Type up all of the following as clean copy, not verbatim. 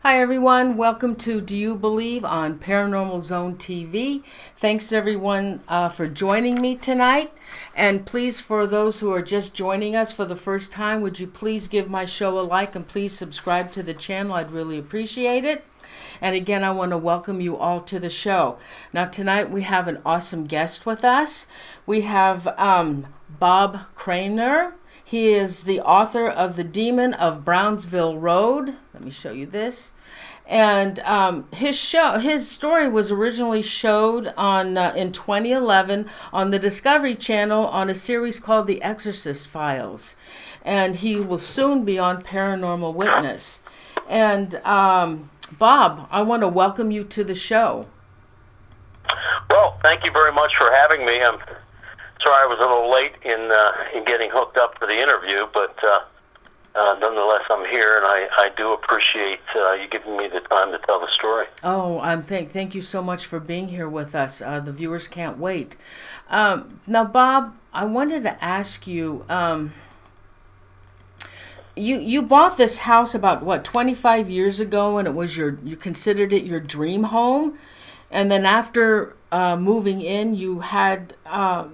Hi everyone, welcome to Do You Believe on Paranormal Zone TV. Thanks everyone for joining me tonight. And please, for those who are just joining us for the first time, would you please give my show a like and please subscribe to the channel? I'd really appreciate it. And again, I want to welcome you all to the show. Now tonight we have an awesome guest with us. We have Bob Cranmer. He is the author of The Demon of Brownsville Road. Let me show you this. And his story was originally showed on in 2011 on the Discovery Channel on a series called The Exorcist Files. And he will soon be on Paranormal Witness. And Bob, I want to welcome you to the show. Well, thank you very much for having me. I'm sorry I was a little late in getting hooked up for the interview, but nonetheless, I'm here, and I do appreciate you giving me the time to tell the story. Oh, thank you so much for being here with us. The viewers can't wait. Now, Bob, I wanted to ask you. You bought this house about 25 years ago, and it was you considered it your dream home, and then after moving in, you had a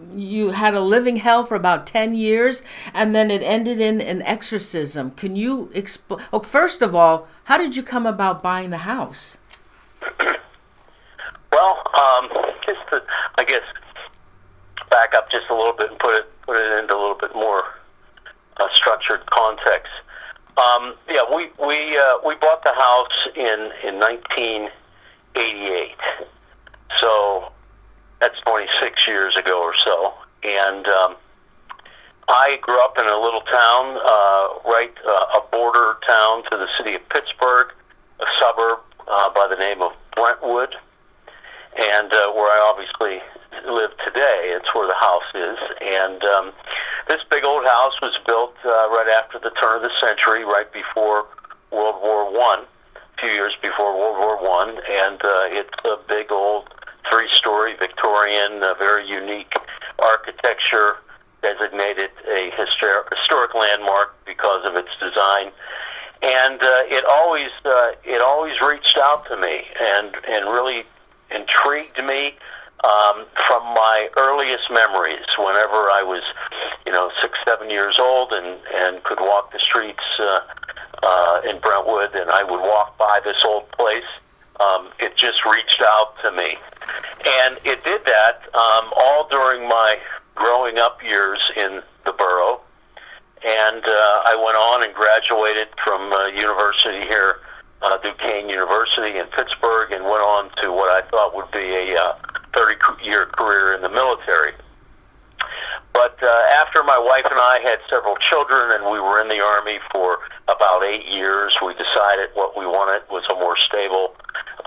living hell for about 10 years, and then it ended in an exorcism. Can you explain? Oh, first of all, how did you come about buying the house? Well, just to, I guess, back up just a little bit and put it into a little bit more structured context. We bought the house in 1988. So that's 26 years ago or so. And I grew up in a little town, a border town to the city of Pittsburg, a suburb by the name of Brentwood, and where I obviously live today. It's where the house is. And this big old house was built right after the turn of the century, right before World War I, a few years before World War I, and it's a big old three-story Victorian, very unique architecture, designated a historic landmark because of its design. And it always reached out to me and really intrigued me from my earliest memories. Whenever I was, 6, 7 years old and could walk the streets in Brentwood, and I would walk by this old place, it just reached out to me. And it did that all during my growing up years in the borough. And I went on and graduated from university here, Duquesne University in Pittsburgh, and went on to what I thought would be a 30-year career in the military. But after my wife and I had several children, and we were in the Army for about 8 years, we decided what we wanted was a more stable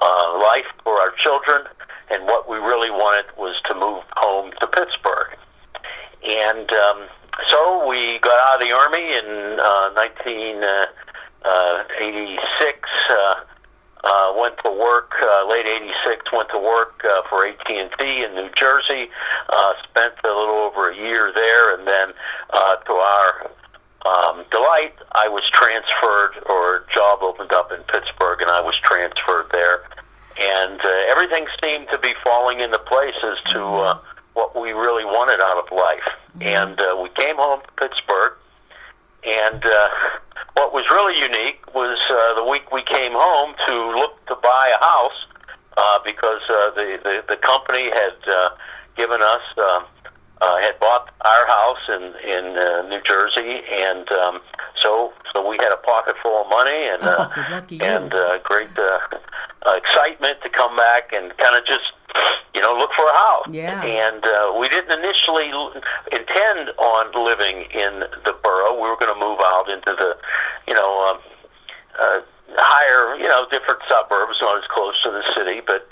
life for our children, and what we really wanted was to move home to Pittsburgh. And so we got out of the Army in 1986, went to work, late 86, went to work for AT&T in New Jersey, spent a little over a year there, and then to our delight, I was transferred, or a job opened up in Pittsburgh, and I was transferred there. And everything seemed to be falling into place as to what we really wanted out of life. And we came home to Pittsburgh, and what was really unique was the week we came home to look to buy a house because the company had given us had bought our house in New Jersey, and so we had a pocket full of money and great excitement to come back and kind of just look for a house. Yeah. And we didn't initially intend on living in the borough. We were going to move out into the higher, different suburbs, not as close to the city, but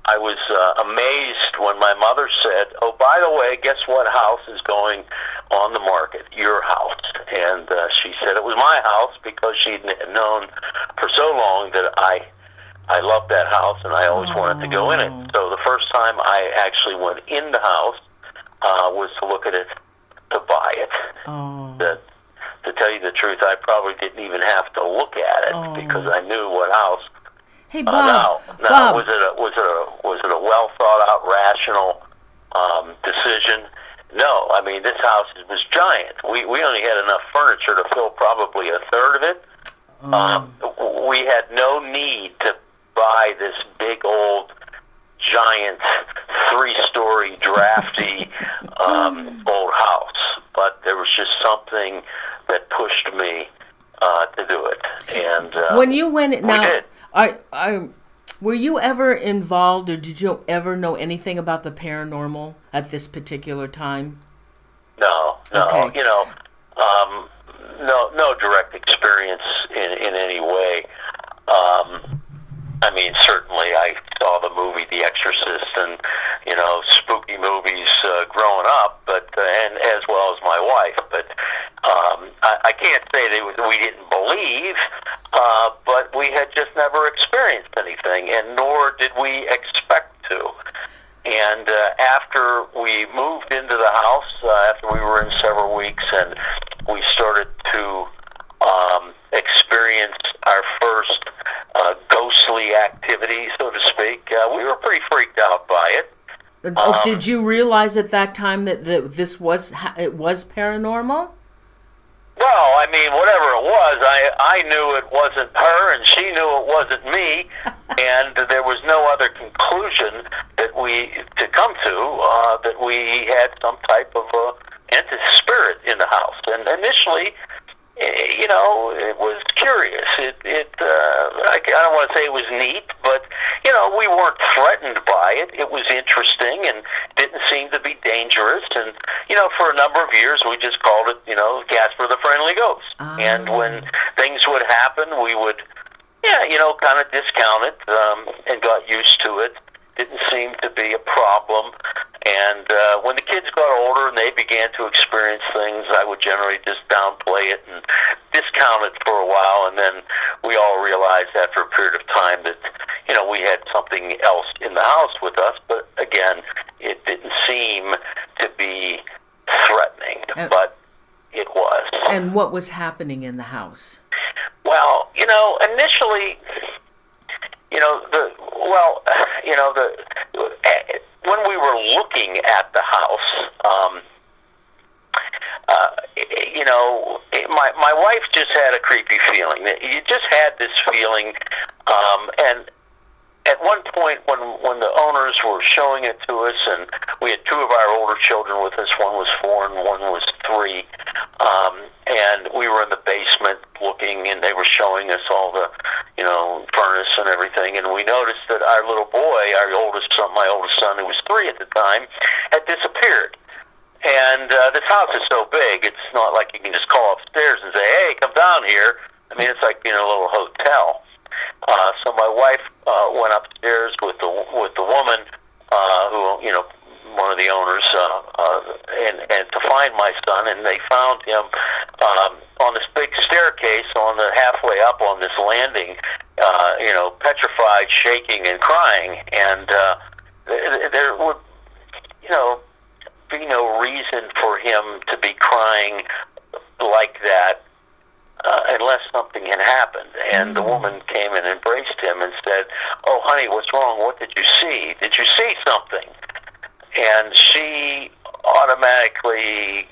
I was amazed when my mother said, "Oh, by the way, guess what house is going on the market? Your house." And she said it was my house because she'd known for so long that I loved that house and I always wanted to go in it. So the first time I actually went in the house was to look at it, to buy it. Oh. to tell you the truth, I probably didn't even have to look at it because I knew what house. Hey, Bob. Now, Bob. was it a well thought out, rational decision? No, I mean this house was giant. We only had enough furniture to fill probably a third of it. We had no need to buy this big old giant 3-story drafty old house, but there was just something that pushed me to do it. And when you went we did. Were you ever involved, or did you ever know anything about the paranormal at this particular time? No. Okay. You know, no direct experience in any way. I mean, certainly I saw the movie The Exorcist and, spooky movies growing up, but and as well as my wife. But I can't say that we didn't believe, but we had just never experienced anything, and nor did we expect to. And after we moved into the house, after we were in several weeks, and we started to experience our first ghostly activity, so to speak, we were pretty freaked out by it. Did you realize at that time that this was paranormal? Well, I mean, whatever it was, I knew it wasn't her, and she knew it wasn't me, and there was no other conclusion to come to that we had some type of entity spirit in the house. And initially, it was curious. I don't want to say it was neat, but we weren't threatened by it. It was interesting and didn't seem to be dangerous. And for a number of years, we just called it, Casper the Friendly Ghost. And when things would happen, we would, kind of discount it and got used to it. Didn't seem to be a problem. And when the kids got older and they began to experience things, I would generally just downplay it and discount it for a while. And then we all realized after a period of time that, we had something else in the house with us. But again, it didn't seem to be threatening, but it was. And what was happening in the house? Well, initially, when we were looking at the house, my wife just had a creepy feeling. You just had this feeling, and at one point when the owners were showing it to us, and we had 2 of our older children with us, one was 4 and one was 3, and we were in the basement looking, and they were showing us all the, furnace and everything, and we noticed that our little boy, my oldest son, who was 3 at the time, had disappeared. And this house is so big, it's not like you can just call upstairs and say, "Hey, come down here." I mean, it's like being in a little hotel. So my wife went upstairs with the woman who, one of the owners, and to find my son, and they found him on this big staircase on the halfway up on this landing, petrified, shaking, and crying. And there would, be no reason for him to be crying like that unless something had happened. And the woman came and embraced him and said, "Oh, honey, what's wrong? What did you see? Did you see something?" And she automatically,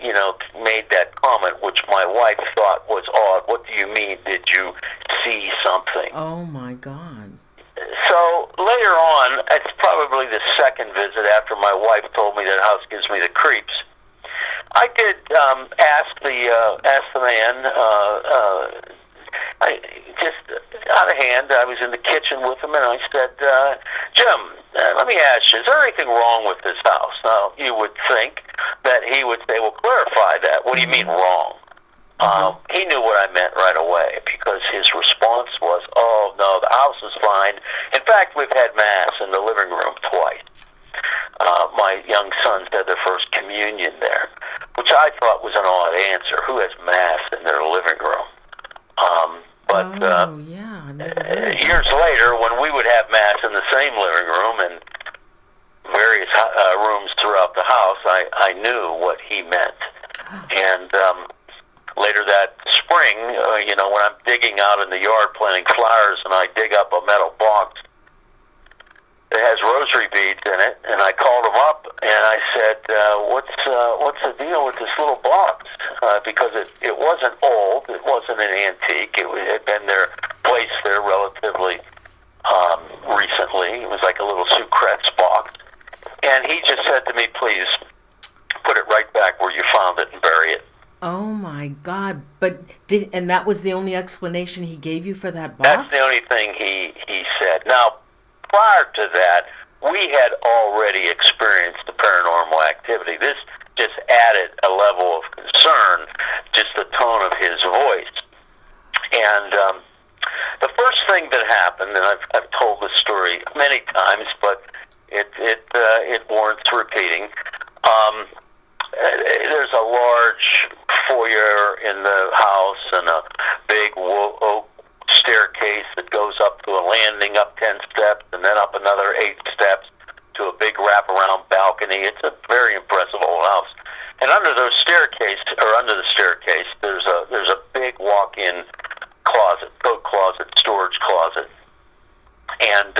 made that comment, which my wife thought was odd. "What do you mean, did you see something?" Oh, my God. So later on, it's probably the second visit after my wife told me that house gives me the creeps, I did ask the man, I just out of hand, I was in the kitchen with him, and I said, "Jim, let me ask you, is there anything wrong with this house?" Now, you would think that he would say, "Well, clarify that. What do you mean wrong?" He knew what I meant right away, because his response was, "Oh, no, the house is fine. In fact, we've had Mass in the living room twice. My young sons had their first communion there," which I thought was an odd answer. Who has Mass in their living room? Years later, when we would have Mass in the same living room and various rooms throughout the house, I knew what he meant. And later that spring, when I'm digging out in the yard planting flowers, and I dig up a metal box that has rosary beads in it, and I called him up and I said, "What's the deal with this little box?" Because it wasn't old, it wasn't an antique. It had been placed there relatively recently. It was like a little Sucret's box, and he just said to me, "Please put it right back where you found it and bury it." Oh my God! And that was the only explanation he gave you for that box? That's the only thing he said. Now, prior to that, we had already experienced the paranormal activity. This just added a level of concern, just the tone of his voice. And the first thing that happened, and I've told this story many times, but it warrants repeating. There's a large foyer in the house and a big oak staircase that goes up to a landing up 10 steps and then up another 8 steps to a big wraparound balcony. It's a very impressive old house. And under the staircase, there's a big walk-in closet, coat closet, storage closet. And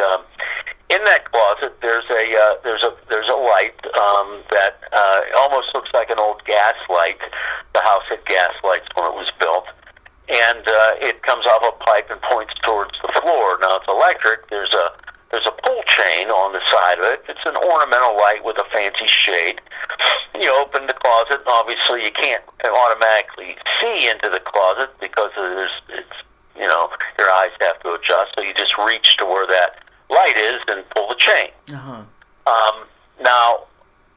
in that closet, there's a light that almost looks like an old gas light. The house had gas lights when it was built, and it comes off a pipe and points towards the floor. Now it's electric. There's a pull chain on the side of it. It's an ornamental light with a fancy shade. You open the closet, and obviously you can't automatically see into the closet because your eyes have to adjust. So you just reach to where that light is and pull the chain. Uh-huh. Now,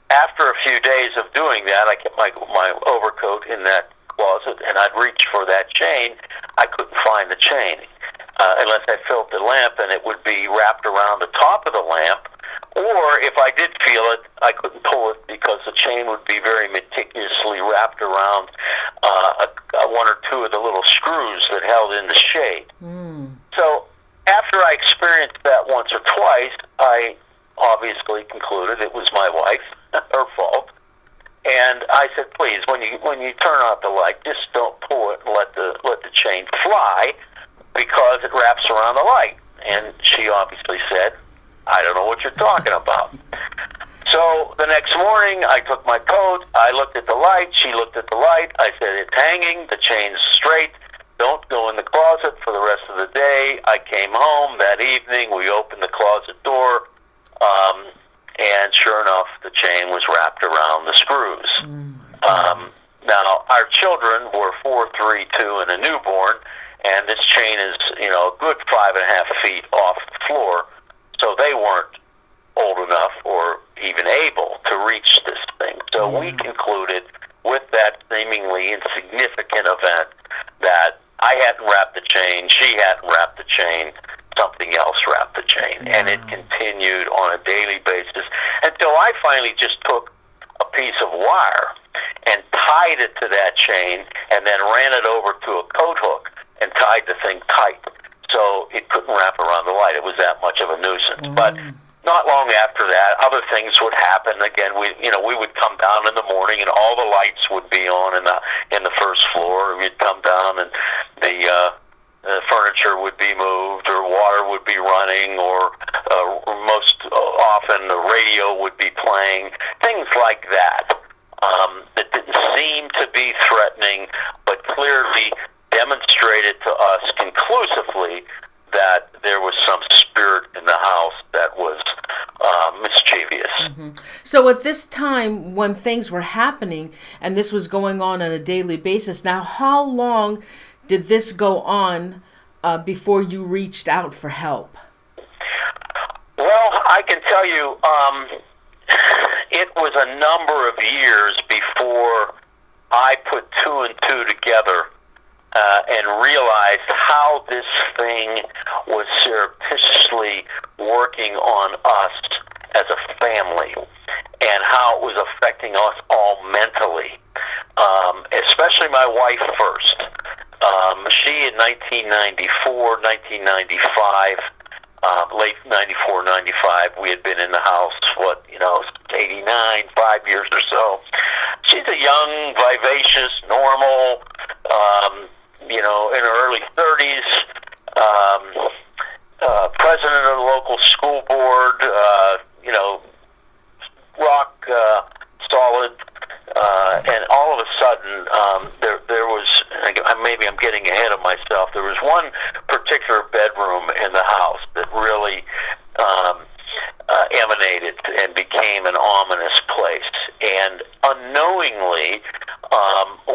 after a few days of doing that, I kept my overcoat in that closet, and I'd reach for that chain. I couldn't find the chain unless I filled the lamp, and it would be wrapped around the top of the lamp. Or if I did feel it, I couldn't pull it because the chain would be very meticulously wrapped around one or two of the little screws that held in the shade. So after I experienced that once or twice, I obviously concluded it was my wife, her fault. And I said, "Please, when you turn out the light, just don't pull it and let the chain fly because it wraps around the light." And she obviously said, "I don't know what you're talking about." So the next morning, I took my coat, I looked at the light, she looked at the light, I said, "It's hanging, the chain's straight, don't go in the closet for the rest of the day." I came home that evening, we opened the closet door, and sure enough, the chain was wrapped around the screws. Now, our children were 4, 3, 2, and a newborn, and this chain is, a good 5.5 feet off the floor, so they weren't old enough or even able to reach this thing. So we concluded with that seemingly insignificant event that I hadn't wrapped the chain, she hadn't wrapped the chain, something else wrapped the chain. And it continued on a daily basis until I finally just took a piece of wire and tied it to that chain and then ran it over to a coat hook and tied the thing tight so it couldn't wrap around the light. It was that much of a nuisance. But not long after that, other things would happen. Again, we would come down in the morning and all the lights would be on in the first floor. We'd come down and the furniture would be moved, or water would be running, or most often the radio would be playing. Things like that that didn't seem to be threatening, but clearly demonstrated to us conclusively that there was some spirit in the house that was mischievous. So at this time, when things were happening, and this was going on a daily basis, now how long did this go on before you reached out for help? Well, I can tell you, it was a number of years before I put 2 and 2 together and realized how this thing was surreptitiously working on us as a family and how it was affecting us all mentally, especially my wife first. She in 1994, 1995, late 94, 95, we had been in the house, 89, 5 years or so. She's a young, vivacious, normal, in her early 30s, president of the local school board, rock solid, and all of a sudden, there was, maybe I'm getting ahead of myself, there was one particular bedroom in the house that really emanated and became an ominous place. And unknowingly,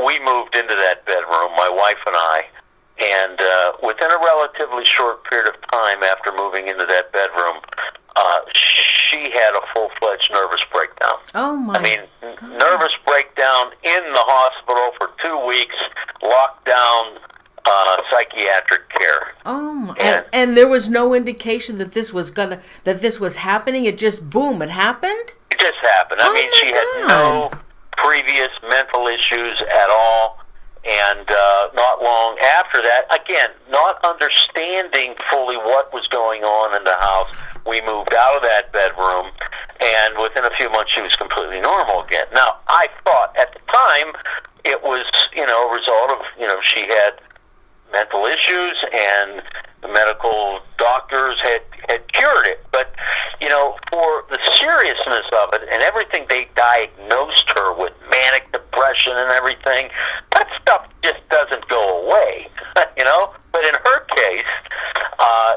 we moved into that bedroom, my wife and I, and within a relatively short period of time after moving into that bedroom, she had a full-fledged nervous breakdown. Oh, my God. Nervous breakdown in the hospital for 2 weeks, locked down, psychiatric care. Oh, my. And there was no indication that this was happening? It just, boom, it happened? It just happened. She had no previous mental issues at all. And not long after that, again, not understanding fully what was going on in the house, we moved out of that bedroom, and within a few months she was completely normal again. Now, I thought at the time it was, a result of, she had mental issues, and the medical doctors had cured it. But, for the seriousness of it and everything they diagnosed her with, manic depression and everything, that stuff just doesn't go away, But in her case,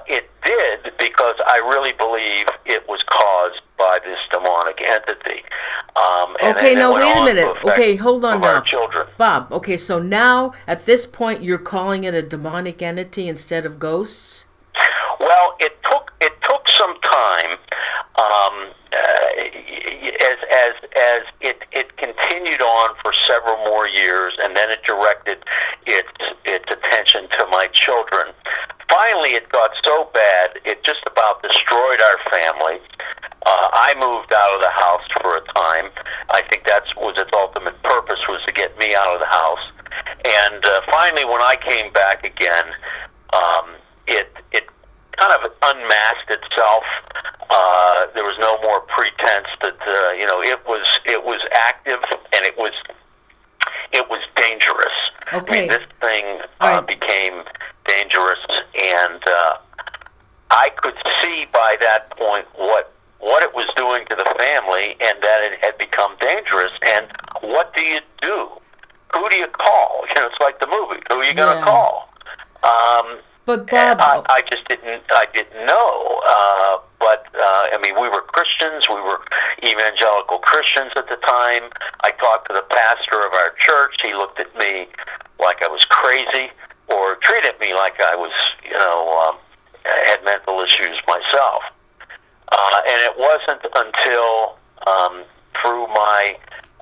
it did, because I really believe it was caused by this demonic entity. Okay, now wait a minute. Okay, hold on now. Our children. Bob, okay, so now at this point you're calling it a demonic entity instead of ghosts? Well, it took some time, as it continued on for several more years, and then it directed its attention to my children. Finally, it got so bad, it just about destroyed our family. I moved out of the house for a time. I think that was its ultimate purpose, was to get me out of the house. And finally, when I came back again, it kind of unmasked itself. There was no more pretense that it was active, and it was dangerous. Okay. This thing became dangerous, and I could see by that point what it was doing to the family, and that it had become dangerous. And what do you do? Who do you call? It's like the movie. Who are you going to call? But Bob, I just didn't know. But we were Christians. We were evangelical Christians at the time. I talked to the pastor of our church. He looked at me like I was crazy, or treated me like I was, had mental issues myself. And it wasn't until through my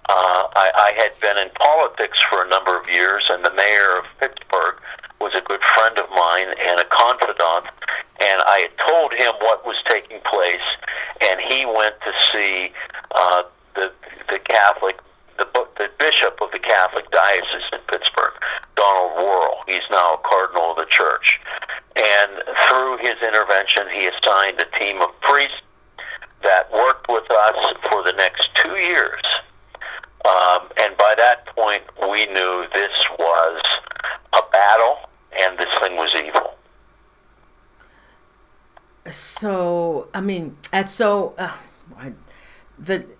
I had been in politics for a number of years, and the mayor of Pittsburg was a good friend of mine and a confidant, and I had told him what was taking place, and he went to see the bishop of the Catholic diocese in Pittsburg, Donald Worrell. He's now a cardinal of the church, and through his intervention, he assigned a team of priests that worked with us for the next 2 years. And by that point, we knew this was a battle, and this thing was evil. So,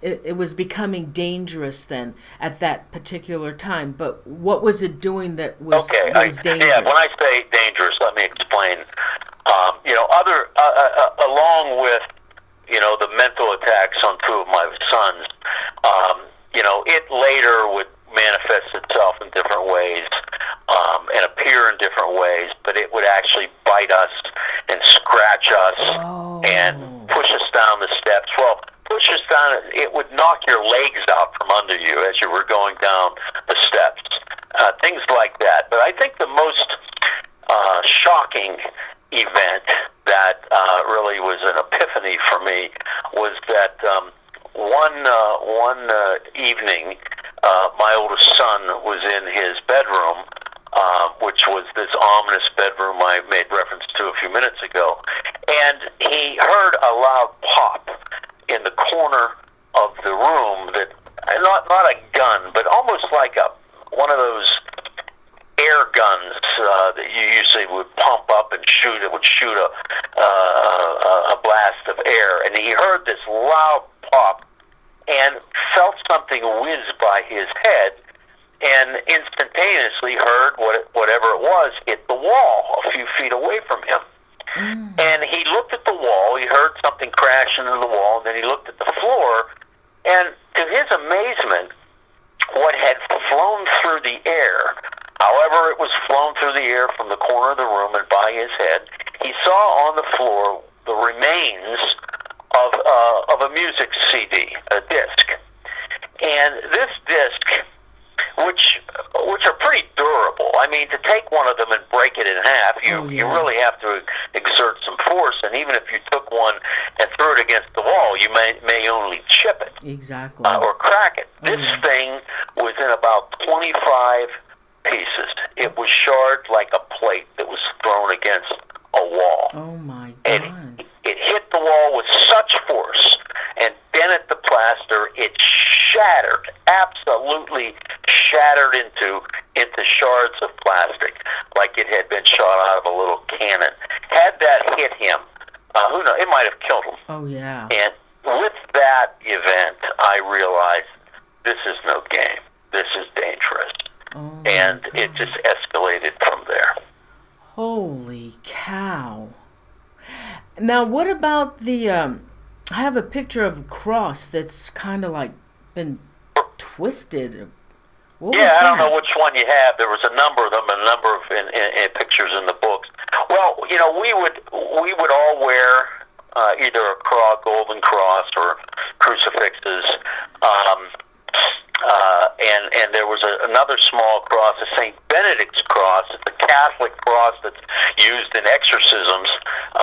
it was becoming dangerous then at that particular time. But what was it doing that was dangerous? Yeah, when I say dangerous, let me explain. Along with the mental attacks on two of my sons, it later would manifest itself in different ways and appear in different ways, but it would actually bite us and scratch us and push us down the steps. Well, push us down, it would knock your legs out from under you as you were going down the steps, things like that. But I think the most shocking event that really was an epiphany for me was that one evening, my oldest son was in his bedroom, which was this ominous bedroom I made reference to a few minutes ago, and he heard a loud pop in the corner of the room that, not a gun, but almost like one of those air guns that you usually would pump up and shoot. It would shoot a blast of air, and he heard this loud pop and felt something whiz by his head, and instantaneously heard whatever it was hit the wall a few feet away from him. And he looked at the wall, he heard something crash into the wall, and then he looked at the floor, and to his amazement, what had flown through the air, however it was flown through the air from the corner of the room and by his head, he saw on the floor the remains of a music CD, a disc. And this disc, which are pretty durable. I mean, to take one of them and break it in half, you really have to exert some force. And even if you took one and threw it against the wall, you may only chip it, exactly, or crack it. This thing was in about 25 pieces. It was shard like a plate that was thrown against a wall. Oh my God! And it hit the wall with such force and dented the plaster. It shattered, absolutely shattered into shards of plastic, like it had been shot out of a little cannon. Had that hit him, who knows? It might have killed him. Oh yeah. And with that event, I realized this is no game. This is dangerous. Oh, and it just escalated from there. Holy cow. Now, what about the, I have a picture of a cross that's kind of like been twisted. What was I don't that? know which one you have. There was a number of them, a number of in pictures in the books. Well, we would all wear either a golden cross or crucifixes. And there was another small cross, a St. Benedict's cross. It's a Catholic cross that's used in exorcisms.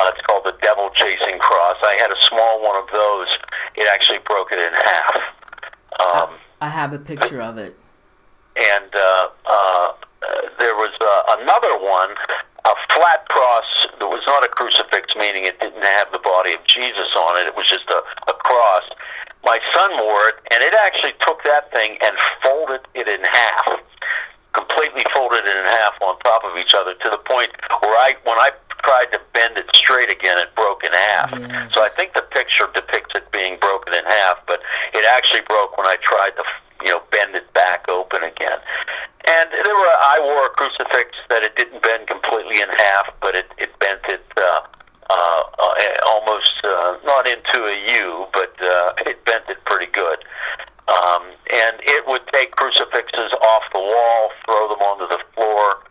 It's called the devil-chasing cross. I had a small one of those. It actually broke it in half. I have a picture of it. And there was another one, a flat cross that was not a crucifix, meaning it didn't have the body of Jesus on it. It was just a cross. My son wore it, and it actually took that thing and folded it in half, completely folded it in half on top of each other, to the point where when I tried to bend it straight again, it broke in half. Yes. So I think the picture depicts it being broken in half, but it actually broke when I tried to bend it back open again. And I wore a crucifix that it didn't bend completely in half, but it bent it almost not into a U, but it bent it pretty good. And it would take crucifixes off the wall, throw them onto the floor,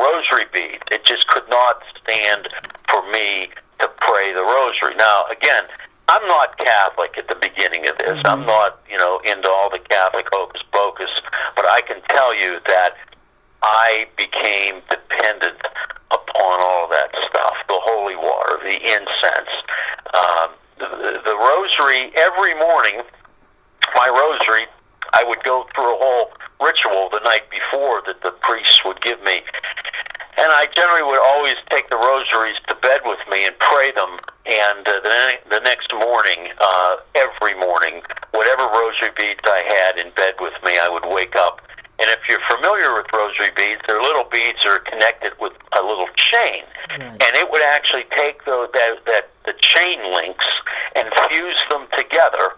rosary beads. It just could not stand for me to pray the rosary. Now, again, I'm not Catholic at the beginning of this. I'm not, into all the Catholic hocus pocus, but I can tell you that I became dependent upon all of that stuff, the holy water, the incense, the rosary. Every morning, my rosary, I would go through a whole ritual the night before that the priests would give me. And I generally would always take the rosaries to bed with me and pray them. And the next morning, every morning, whatever rosary beads I had in bed with me, I would wake up. And if you're familiar with rosary beads, they're little beads that are connected with a little chain. Right. And it would actually take the chain links and fuse them together,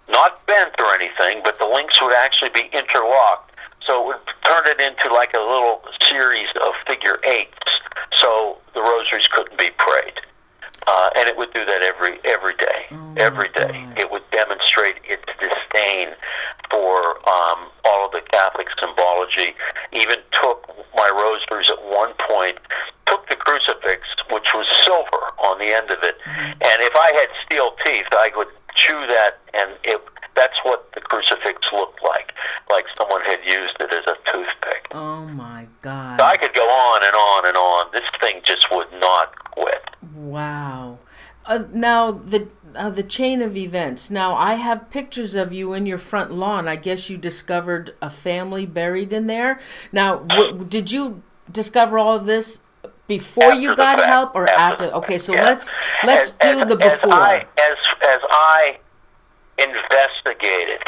not bent or anything, but the links would actually be interlocked. So it would turn it into like a little series of figure eights, so the rosaries couldn't be prayed. And it would do that every day. Every day. God. It would demonstrate its disdain for all of the Catholic symbology. Even took my rosaries at one point, took the crucifix, which was silver on the end of it, and if I had steel teeth, I would chew that, and that's what the crucifix looked like someone had used it as a toothpick. Oh my God. So I could go on and on and on. This thing just would not quit. Wow. Now, the chain of events. Now, I have pictures of you in your front lawn. I guess you discovered a family buried in there. Now, did you discover all of this before after you got help or after? Okay, so let's do the before. As I investigated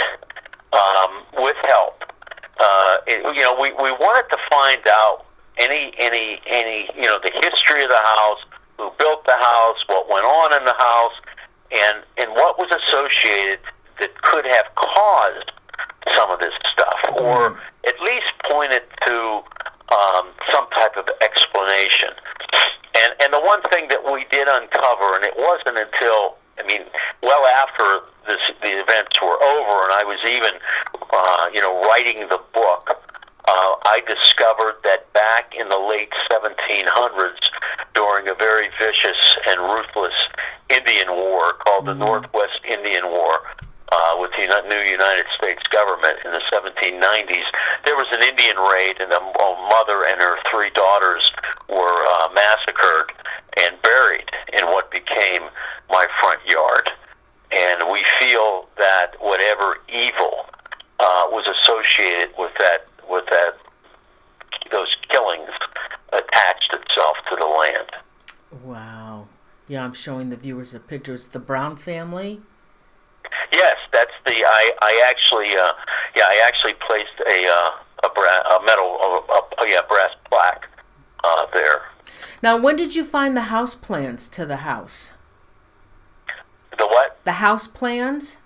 with help, we wanted to find out any the history of the house, who built the house, what went on in the house, and what was associated that could have caused some of this stuff, or at least pointed to some type of explanation. And the one thing that we did uncover, and it wasn't until, well after the events were over, and I was even, writing the book, I discovered that back in the late 1700s, during a very vicious and ruthless Indian war called the Northwest Indian War, with the new United States government in the 1790s, there was an Indian raid, and a mother and her 3 daughters were massacred and buried in what became my front yard. And we feel that whatever evil was associated with those killings attached itself to the land. Wow. Yeah, I'm showing the viewers a picture. It's the Brown family. Yes, that's the. I actually placed a brass plaque there. Now, when did you find the house plans to the house? The what? The house plans?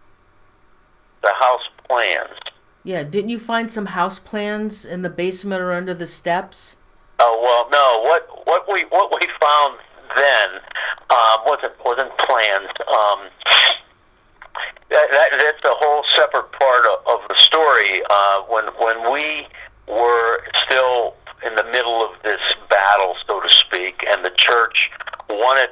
The house plans. Yeah, didn't you find some house plans in the basement or under the steps? Oh well, no. What we found then wasn't plans. That's a whole separate part of the story. When we were still in the middle of this battle, so to speak, and the church wanted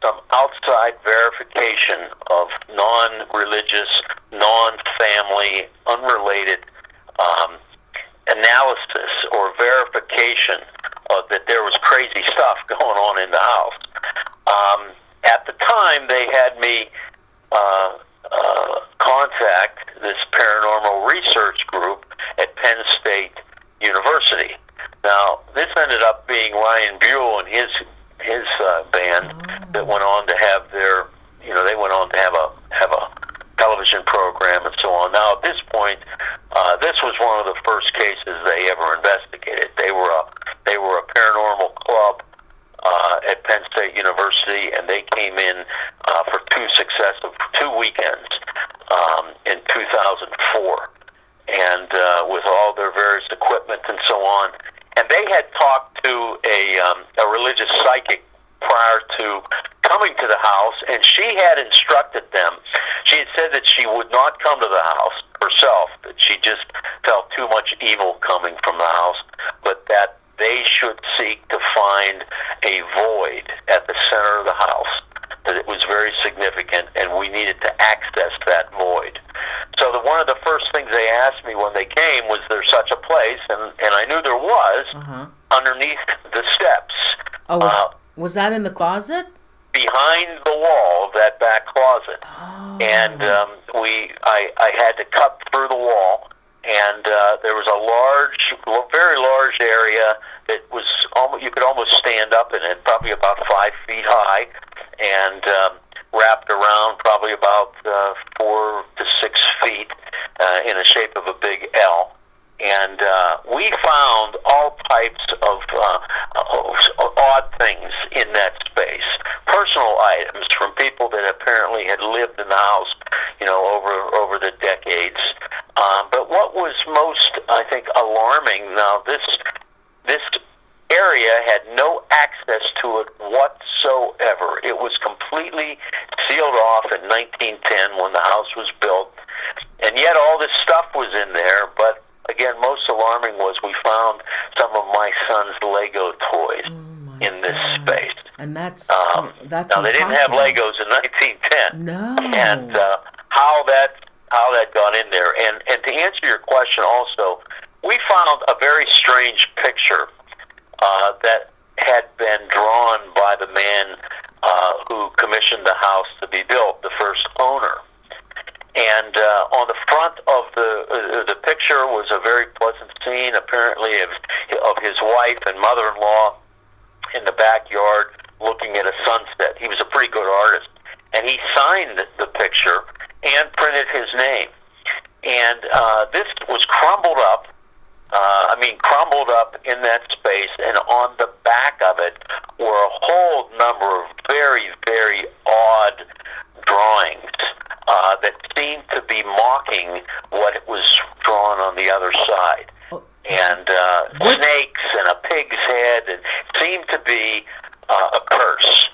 some outside verification of non-religious, non-family, unrelated analysis or verification that there was crazy stuff going on in the house. At the time, they had me contact this paranormal research group at Penn State University. Now, this ended up being Ryan Buell and his band that went on to have their, they went on to have a television program and so on. Now, at this point, this was one of the first cases they ever investigated. They were a paranormal club at Penn State University, and they came in for 2 weekends in 2004, and with all their various equipment and so on. And they had talked to a religious psychic prior to coming to the house, and she had instructed them. She had said that she would not come to the house herself, that she just felt too much evil coming from the house, but that they should seek to find a void at the center of the house, that it was very significant, and we needed to access that void. So one of the first things they asked me when they came was there such a place, and I knew there was underneath the steps. Oh, was that in the closet? Behind the wall of that back closet. Oh. And I had to cut through the wall, and there was a very large area that was you could almost stand up in it, probably about 5 feet high, and wrapped around probably about 4 to 6 feet in the shape of a big L. And we found all types of odd things in that space. Personal items from people that apparently had lived in the house, over the decades. But what was most, I think, alarming, now this area had no access to it whatsoever. It was completely sealed off in 1910 when the house was built. And yet all this stuff was in there, but again, most alarming was we found some of my son's Lego toys in this space. And that's now they didn't have Legos in 1910. No. And how that got in there. And to answer your question also, we found a very strange picture that had been drawn by the man who commissioned the house to be built, the first owner. And on the front of the picture was a very pleasant scene, apparently of his wife and mother-in-law in the backyard looking at a sunset. He was a pretty good artist, and he signed the picture and printed his name. And this was crumbled up crumbled up in that space, and on the back of it were a whole number of very, very odd drawings that seemed to be mocking what was drawn on the other side. And snakes and a pig's head, and seemed to be a curse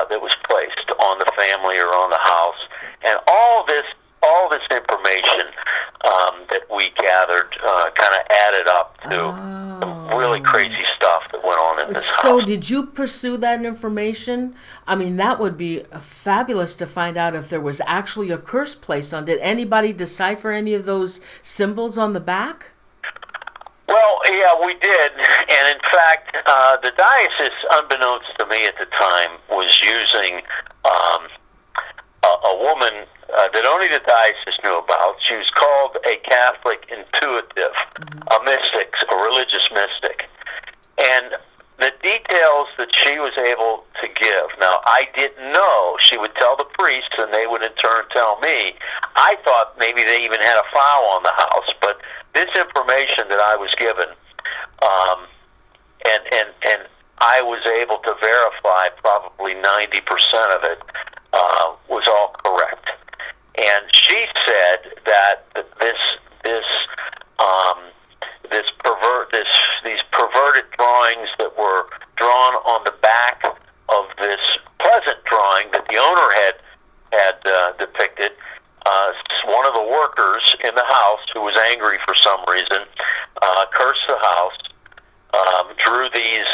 that was placed on the family or on the house. And all this information that we gathered kind of added up to some really crazy stuff that went on in this house. So did you pursue that information? I mean, that would be fabulous to find out if there was actually a curse placed on. Did anybody decipher any of those symbols on the back? Well, yeah, we did. And in fact, the diocese, unbeknownst to me at the time, was using a woman that only the diocese knew about. She was called a Catholic intuitive, a mystic, a religious mystic. And the details that she was able to give, now I didn't know. She would tell the priests, and they would in turn tell me. I thought maybe they even had a file on the house, but this information that I was given, and I was able to verify probably 90% of it was all correct. And she said that these perverted drawings that were drawn on the back of this pleasant drawing that the owner had depicted. One of the workers in the house, who was angry for some reason, cursed the house, drew these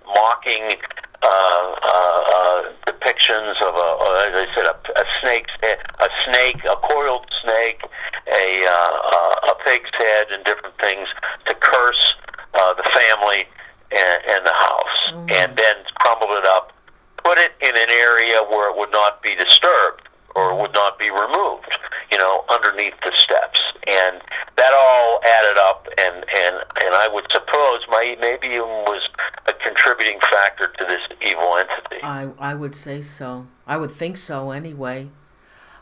mocking depictions of as I said, a snake, a coiled snake, a pig's head, and different things to curse the family and the house, and then crumbled it up, put it in an area where it would not be disturbed or would not be removed, underneath the steps. And that all added up, and I would suppose maybe it was a contributing factor to this evil entity. I would say so. I would think so anyway.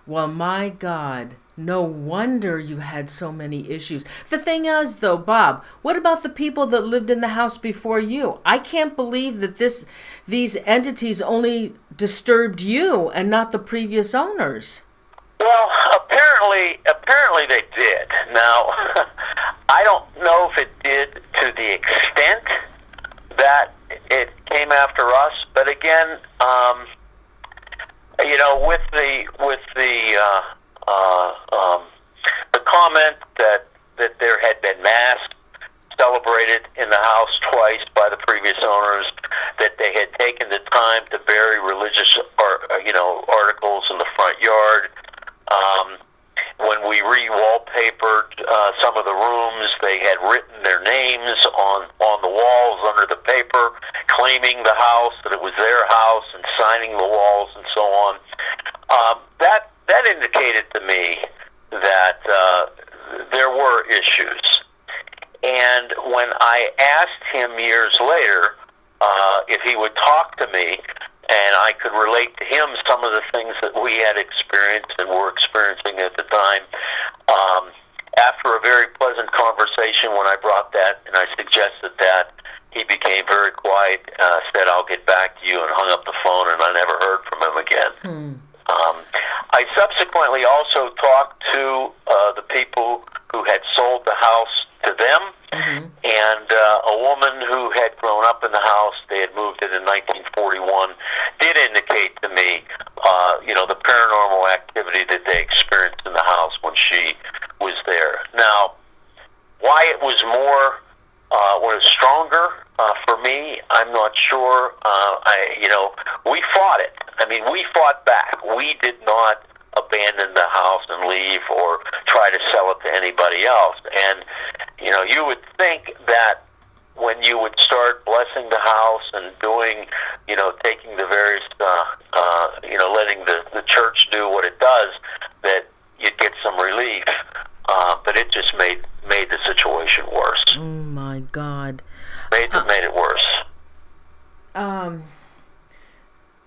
Well, my God, no wonder you had so many issues. The thing is, though, Bob, what about the people that lived in the house before you? I can't believe that these entities only disturbed you and not the previous owners. Well, apparently they did. Now, I don't know if it did to the extent that it came after us, but again, the comment that there had been mass celebrated in the house twice by the previous owners, that they had taken the time to bury religious articles in the front yard. When we re-wallpapered some of the rooms, they had written their names on the walls under the paper, claiming the house, that it was their house, and signing the walls and so on. That indicated to me that there were issues. And when I asked him years later if he would talk to me, and I could relate to him some of the things that we had experienced and were experiencing at the time, after a very pleasant conversation when I brought that and I suggested that, he became very quiet, said, "I'll get back to you," and hung up the phone, and I never heard from him again. I subsequently also talked to the people who had sold the house to them, and a woman who had grown up in the house, they had moved it in 1941, did indicate to me, the paranormal activity that they experienced in the house when she was there. Now, why it was stronger for me, I'm not sure. We fought it. I mean, we fought back. We did not abandon the house and leave or try to sell it to anybody else. And, you would think that when you would start blessing the house and doing, taking the various, letting the church do what it does, that you'd get some relief. But it just made the situation worse. Oh, my God. Made it worse.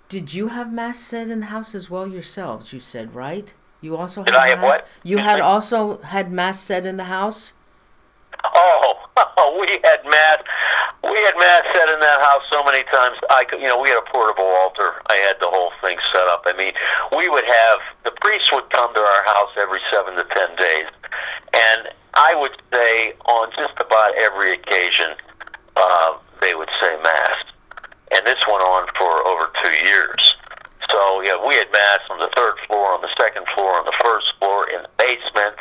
Did you have mass said in the house as well yourselves, you said, right? You also Did I have what? You had also had mass said in the house? Oh, we had mass. We had mass said in that house so many times. We had a portable altar. I had the whole thing set up. I mean, we would have the priests would come to our house every 7 to 10 days, and I would say on just about every occasion they would say mass, and this went on for over 2 years. So yeah, we had mass on the 3rd floor, on the 2nd floor, on the 1st floor, in the basement.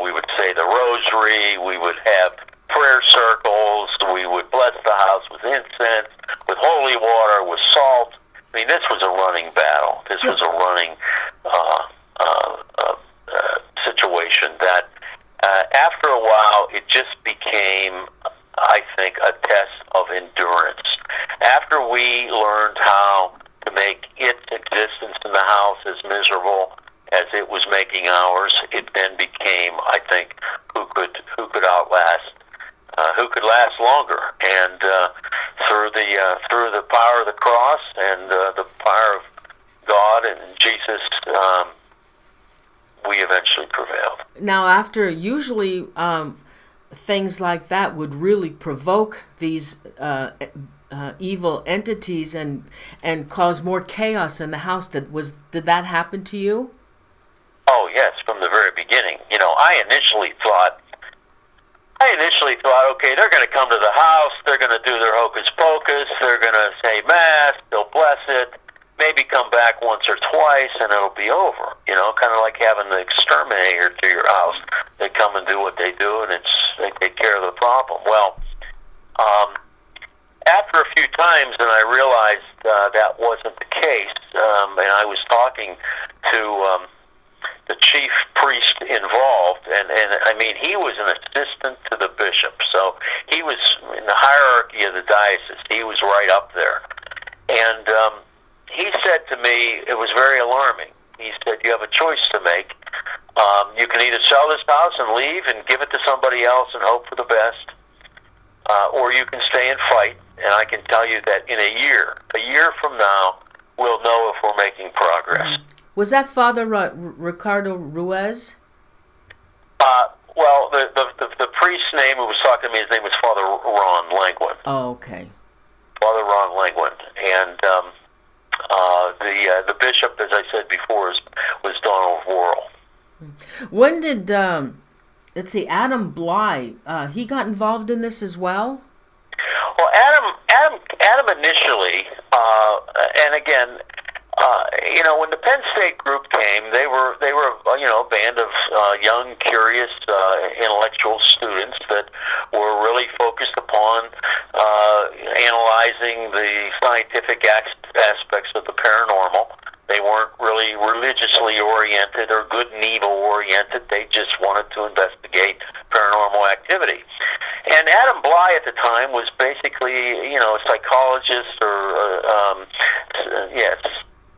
We would say the rosary. We would have prayer circles. We would bless the house with incense, with holy water, with salt. I mean, this was a running battle. This was a running situation that after a while it just became, I think, a test of endurance. After we learned how to make its existence in the house as miserable as it was making ours, it then became, I think, who could outlast, who could last longer. And through the power of the cross and the power of God and Jesus, we eventually prevailed. Now, after usually things like that would really provoke these evil entities and cause more chaos in the house. Did that happen to you? Oh yes, from the very beginning. I initially thought, okay, they're going to come to the house, they're going to do their hocus pocus, they're going to say mass, they'll bless it, maybe come back once or twice, and it'll be over. Kind of like having the exterminator to your house. They come and do what they do, and they take care of the problem. Well, after a few times, and I realized that wasn't the case, and I was talking to the chief priest involved, and I mean, he was an assistant to the bishop, so he was in the hierarchy of the diocese. He was right up there. And he said to me, it was very alarming. He said, you have a choice to make. You can either sell this house and leave and give it to somebody else and hope for the best, or you can stay and fight. And I can tell you that in a year from now, we'll know if we're making progress. Mm-hmm. Was that Father Ricardo Ruiz? Well, the priest's name who was talking to me, his name was Father Ron Langwin. Oh, okay. Father Ron Langwin. And the bishop, as I said before, was Donald Worrell. When did, let's see, Adam Bly, he got involved in this as well? Well, Adam initially, and again, when the Penn State group came, they were a band of young, curious, intellectual students that were really focused upon analyzing the scientific aspects of the paranormal. They weren't really religiously oriented or good and evil oriented. They just wanted to investigate paranormal activity. And Adam Bly at the time was basically, a psychologist or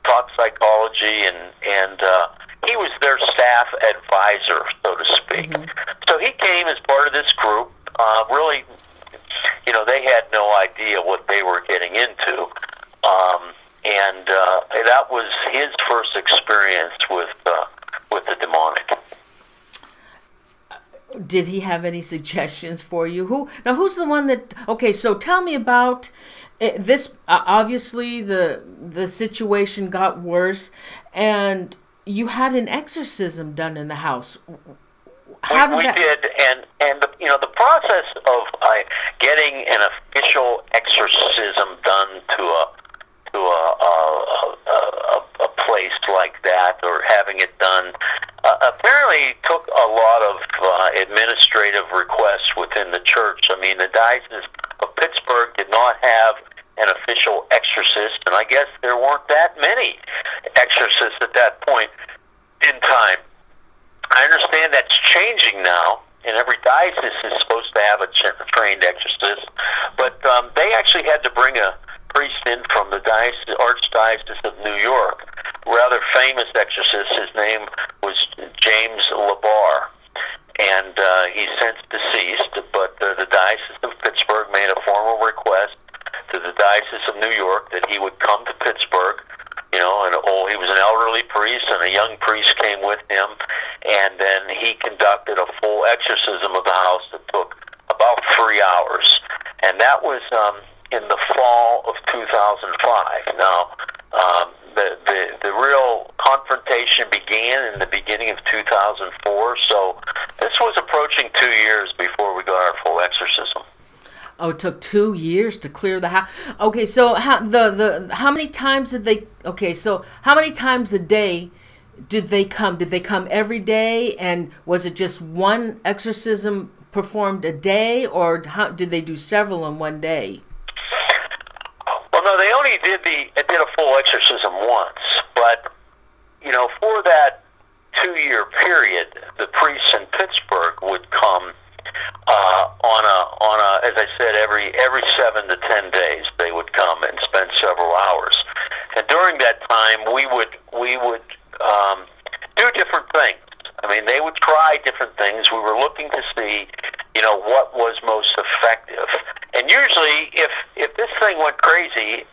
taught psychology, and he was their staff advisor, so to speak. Mm-hmm. So he came as part of this group. Really, they had no idea what they were getting into, and that was his first experience with the demonic. Did he have any suggestions for you? Who's the one that? Okay, so tell me about. This obviously the situation got worse, and you had an exorcism done in the house. How did that? We did, and the process of getting an official exorcism done to a place like that, or having it done, apparently took a lot of administrative requests within the church. I mean, the Diocese of Pittsburgh did not have an official exorcist, and I guess there weren't that many exorcists at that point in time. I understand that's changing now, and every diocese is supposed to have a trained exorcist, but they actually had to bring a priest in from the Archdiocese of New York, rather famous exorcist. His name was James Labar, and he's since deceased, but the Diocese of Pittsburgh made a formal request to the Diocese of New York that he would come to Pittsburgh, and he was an elderly priest, and a young priest came with him, and then he conducted a full exorcism of the house that took 3 hours, and that was in the fall of 2005. Now, the real confrontation began in the beginning of 2004, so this was approaching 2 years before we got our full exorcism. Oh, it took 2 years to clear the house. Okay, so how many times did they? Okay, so how many times a day did they come? Did they come every day, and was it just one exorcism performed a day, or did they do several in one day? Well, no, they only did a full exorcism once, but for that 2-year period, the priests in Pittsburg would come on a, as I said, every 7 to 10 days they would come and spend several hours, and during that time we would do different things. I mean, they would try different things. We were looking to see, what was most effective. And usually, if this thing went crazy,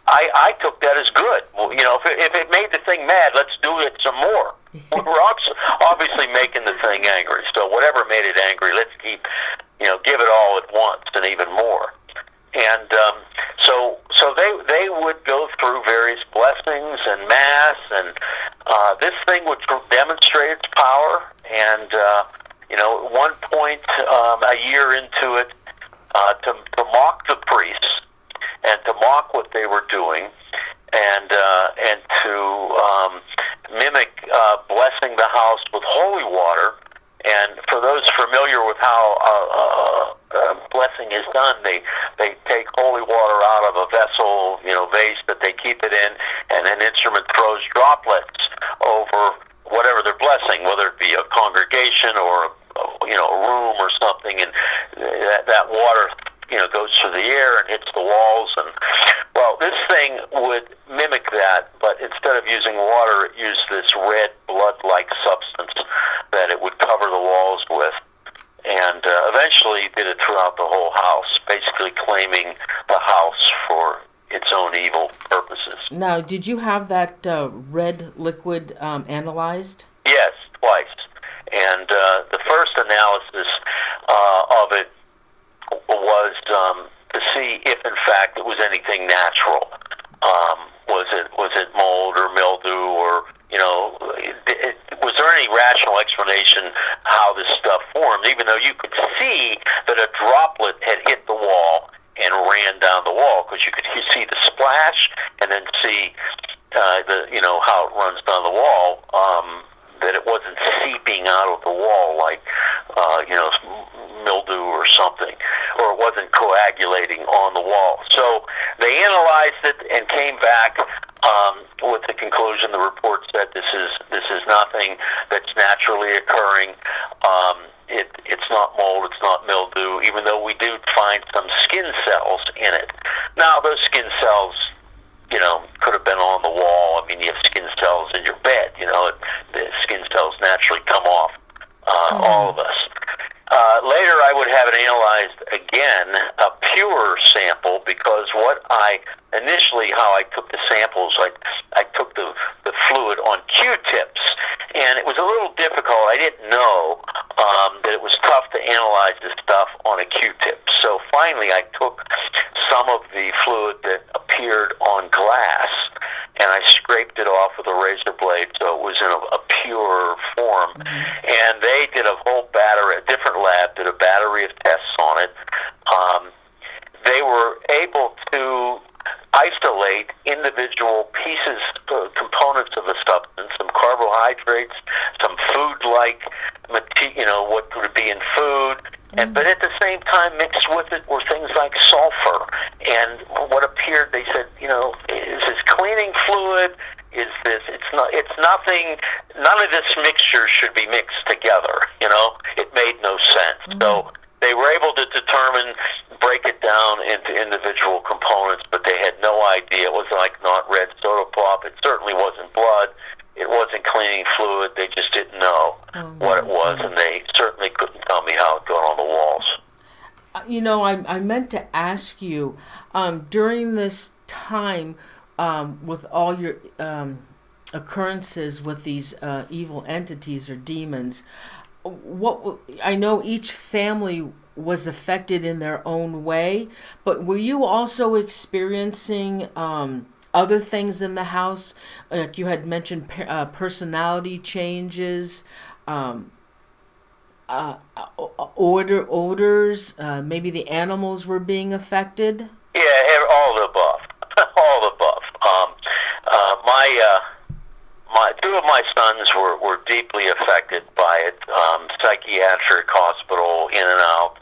I took that as good. Well, if it made the thing mad, let's do it some more. We're obviously making the thing angry. So whatever made it angry, let's keep, give it all at once and even more. And so they would go through various blessings and mass, and this thing would demonstrate its power. And at one point, a year into it, to mock the priests and to mock what they were doing, and to mimic blessing the house with holy water. And for those familiar with how blessing is done, they take holy water out of a vessel, vase that they keep it in, and an instrument throws droplets over whatever they're blessing, whether it be a congregation or a room or something, and that water goes through the air and hits the walls. And well, this thing would mimic that, but instead of using water, it used this red blood-like substance that it would cover the walls with, and eventually did it throughout the whole house, basically claiming the house for its own evil purposes. Now, did you have that red liquid analyzed? Yes, twice. And the first analysis of it was to see if, in fact, it was anything natural. Was it mold or mildew, or was there any rational explanation how this stuff formed? Even though you could see that a droplet had hit the wall and ran down the wall, because you could see the splash and then see how it runs down the wall. That it wasn't seeping out of the wall like mildew or something, or it wasn't coagulating on the wall. So they analyzed it and came back with the conclusion. The report said this is nothing that's naturally occurring. It's not mold, it's not mildew, even though we do find some skin cells in it. Now, those skin cells, could have been on the wall. I mean, you have skin cells in your bed. The skin cells naturally come off all of us. Later, I would have it analyzed again, a pure sample, because how I took the samples, I took the fluid on Q-tips, and it was a little difficult. I didn't know that it was tough to analyze this stuff on a Q-tip. So finally, I took some of the fluid that appeared on glass, and I scraped it off with a razor blade, so it was in a pure form. Mm-hmm. And they did a whole battery, a different lab did a battery of tests on it. They were able to isolate individual pieces, components of the substance, some carbohydrates, some food-like, what would be in food, but at the same time mixed with it were things like sulfur. And what appeared, they said, is this cleaning fluid? Is this? It's nothing. None of this mixture should be mixed together. It made no sense. Mm-hmm. So they were able to break it down into individual components, but they had no idea. It was not red soda pop. It certainly wasn't blood. It wasn't cleaning fluid. They just didn't know what it was, and they certainly couldn't tell me how it got on the walls. I meant to ask you, during this time, with all your occurrences with these evil entities or demons, I know each family was affected in their own way. But were you also experiencing other things in the house? Like you had mentioned personality changes, odors, maybe the animals were being affected? Yeah, all the above. All the above. My two of my sons were deeply affected by it. Psychiatric hospital, in and out.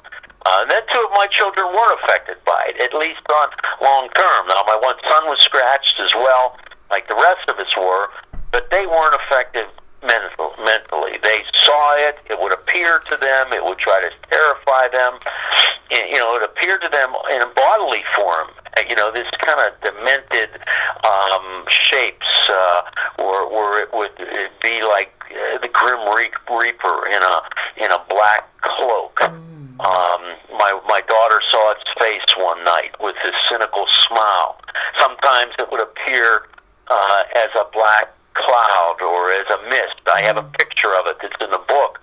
And then two of my children were affected by it, at least on long term. Now, my one son was scratched as well, like the rest of us were, but they weren't affected mentally. They saw it. It would appear to them. It would try to terrify them. It appeared to them in a bodily form. This kind of demented shapes, or it would be like the Grim Reaper in a black cloak. My daughter saw its face one night with this cynical smile. Sometimes it would appear as a black cloud or as a mist. I have a picture of it that's in the book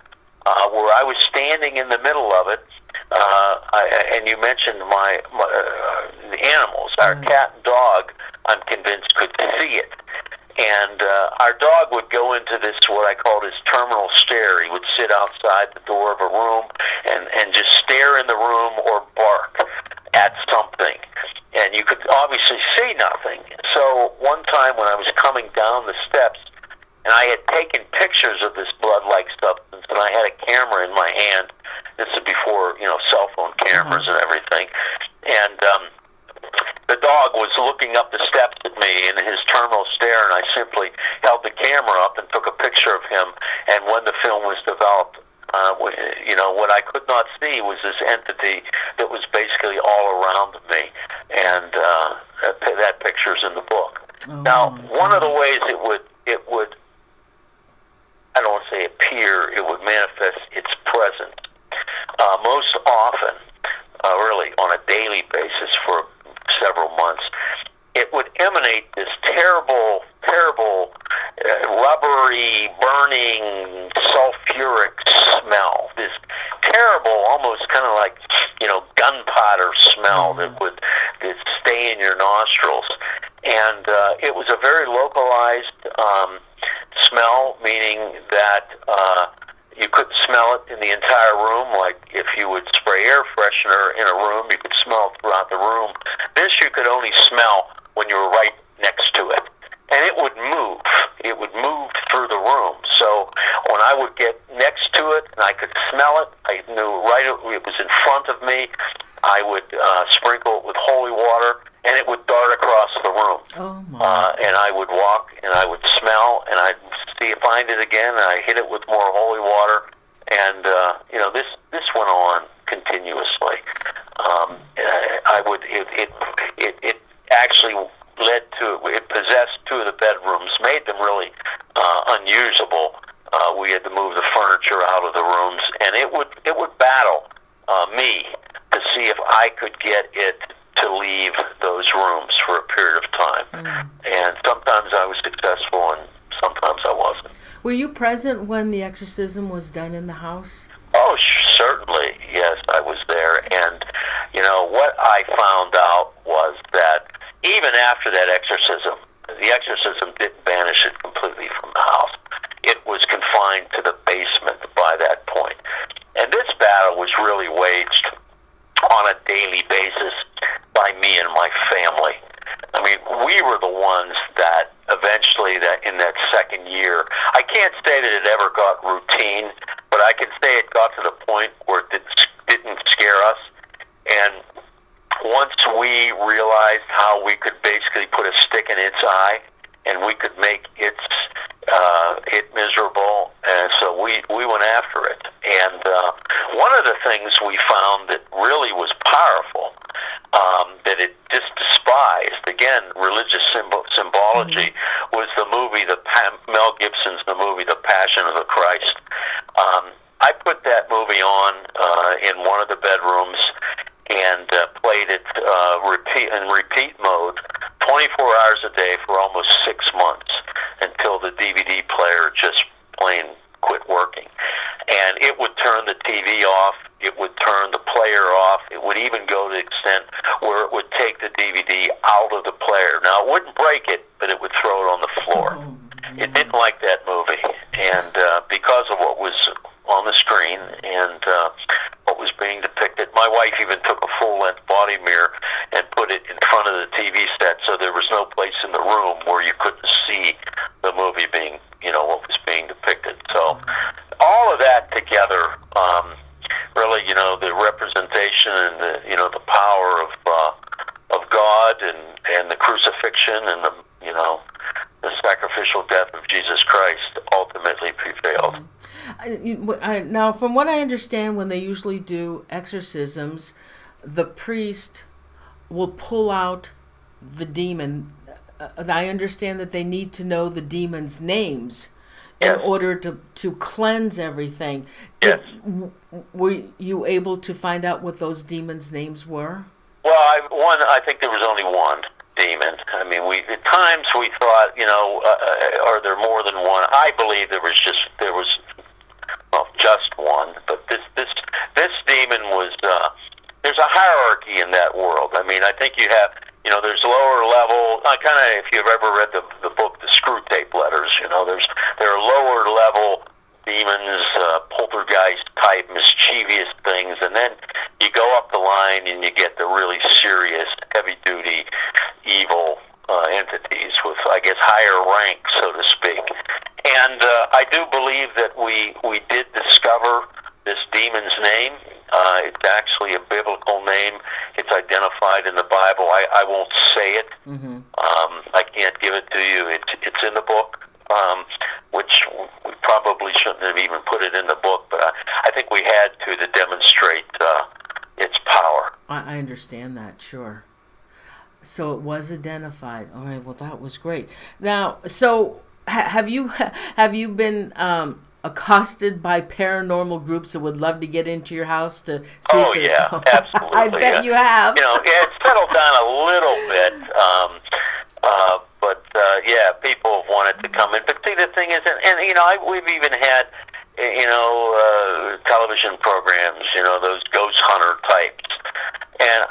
where I was standing in the middle of it. And you mentioned the animals. Our cat and dog, I'm convinced, could see it. And our dog would go into this, what I called his terminal stare. He would sit outside the door of a room and just stare in the room or bark at something. And you could obviously see nothing. So one time when I was coming down the steps, and I had taken pictures of this blood-like substance, and I had a camera in my hand. This is before, cell phone cameras and everything. And the dog was looking up the steps at me in his terminal stare, and I simply held the camera up and took a picture of him. And when the film was developed, what I could not see was this entity that was basically all around me. And that picture's in the book. Now, one of the ways it would, I don't want to say appear, it would manifest its presence. Most often, really on a daily basis for several months, it would emanate this terrible, rubbery, burning, sulfuric smell. This terrible, almost kind of like, gunpowder smell that would stay in your nostrils. And it was a very localized smell, meaning that you couldn't smell it in the entire room. Like if you would spray air freshener in a room, you could smell it throughout the room. This you could only smell when you were right next to it. And it would move. It would move through the room. So when I would get next to it and I could smell it, I knew it was in front of me. I would sprinkle it with holy water, and it would dart across the room. Oh my. And I would walk, and I would smell, and I'd find it again, and I hit it with more holy water. And, this went on continuously. It actually led to, it possessed two of the bedrooms, made them really unusable. We had to move the furniture out of the rooms, and it would battle me to see if I could get it to leave those rooms for a period of time. And sometimes I was successful, and sometimes I wasn't. Were you present when the exorcism was done in the house? Oh, certainly, yes, I was there. And, what I found out was that even after that exorcism, the exorcism didn't banish it completely from the house. It was confined to the basement by that point. And this battle was really waged on a daily basis by me and my family. I mean, we were the ones that eventually, that in that second year, I can't say that it ever got routine, but I can say it got to the point where it didn't scare us. And once we realized how we could basically put a stick in its eye, and we could make it miserable, and so we went after it. And one of the things we found that really was powerful, that it just despised, again, religious symbology, was the movie, Mel Gibson's The Passion of the Christ. I put that movie on in one of the bedrooms and played it repeat mode 24 hours a day for almost 6 months until the DVD player just plain quit working. And it would turn the TV off It would turn the player off. It would even go to the extent where it would take the DVD out of the player. Now, it wouldn't break it, but it would throw it on the floor. Oh, It didn't like that movie, and because of what was on the screen and what was being depicted, my wife even took a full-length body mirror and put it in front of the TV set, so there was no place in the room where you couldn't see the movie being, what was being depicted. So all of that together, really, the representation and the power of God and the crucifixion and the sacrificial death of Jesus Christ ultimately prevailed. Now, from what I understand, when they usually do exorcisms, the priest will pull out the demon. I understand that they need to know the demon's names in order to cleanse everything. Yes. Were you able to find out what those demons' names were? Well, I think there was only one demon. I mean, at times we thought, are there more than one? I believe there was just one. But this demon was. There's a hierarchy in that world. I mean, I think you have. There's lower level. If you've ever read the book, The Screw Tape Letters, there are lower level demons, poltergeist type mischievous things, and then you go up the line and you get the really serious, heavy duty, evil entities with, I guess, higher rank, so to speak. And I do believe that we did discover this demon's name. It's actually a biblical name. It's identified in the Bible. I won't say it. Mm-hmm. I can't give it to you. It's in the book, which we probably shouldn't have even put it in the book, but I think we had to demonstrate its power. I understand that, sure. So it was identified. All right, well, that was great. Now, so have you been accosted by paranormal groups that would love to get into your house to see? Absolutely. I bet you have. It's settled down a little bit, but people have wanted to come in. But see, the thing is, we've even had, television programs, those ghost hunter types, and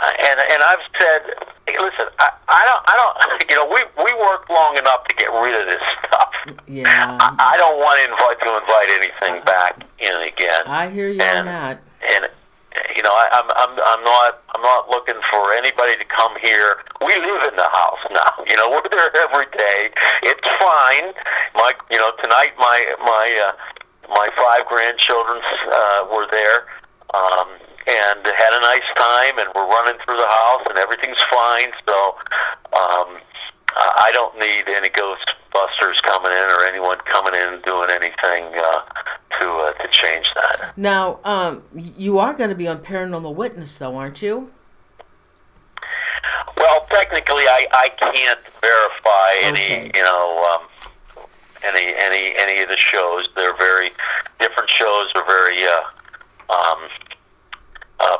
I've said, hey, listen, I don't, we worked long enough to get rid of this stuff. Yeah. I don't want to invite anything back in again. I hear you on that. And I'm not looking for anybody to come here. We live in the house now. We're there every day. It's fine. Tonight my 5 grandchildren were there. And had a nice time, and we're running through the house, and everything's fine. So I don't need any Ghostbusters coming in or anyone coming in and doing anything to change that. Now, you are going to be on Paranormal Witness, though, aren't you? Well, technically, I can't verify any of the shows. They're very different shows. Are very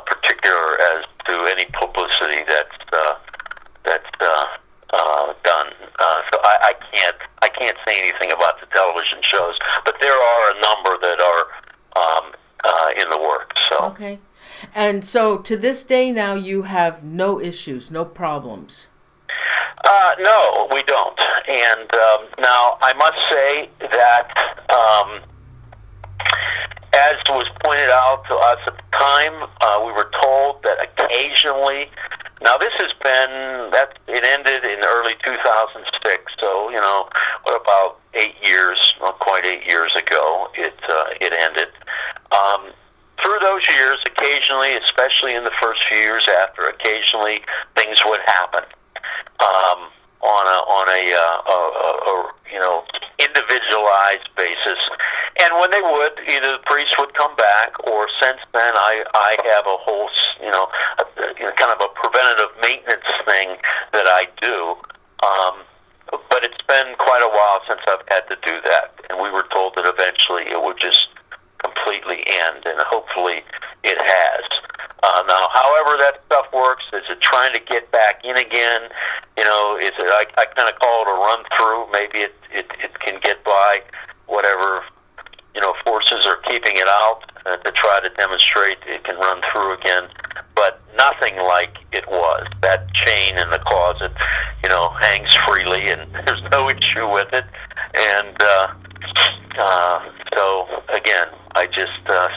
particular as to any publicity that's done. So I can't say anything about the television shows, but there are a number that are in the works. So. Okay. And so to this day now you have no issues, no problems. No, we don't. And now I must say that as was pointed out to us at the time, we were told that occasionally, now this has been, it ended in early 2006, so, what about 8 years, not quite 8 years ago, it ended. Through those years, occasionally, especially in the first few years after, occasionally things would happen on a individualized basis. And when they would, either the priest would come back, or since then I have a whole, kind of a preventative maintenance thing that I do. But it's been quite a while since I've had to do that. And we were told that eventually it would just completely end, and hopefully it has. Now, however that stuff works, is it trying to get back in again? Is it? I kind of call it a run through. Maybe it can get by whatever forces are keeping it out to try to demonstrate it can run through again, but nothing like it was. That chain in the closet, hangs freely, and there's no issue with it. And so again, I just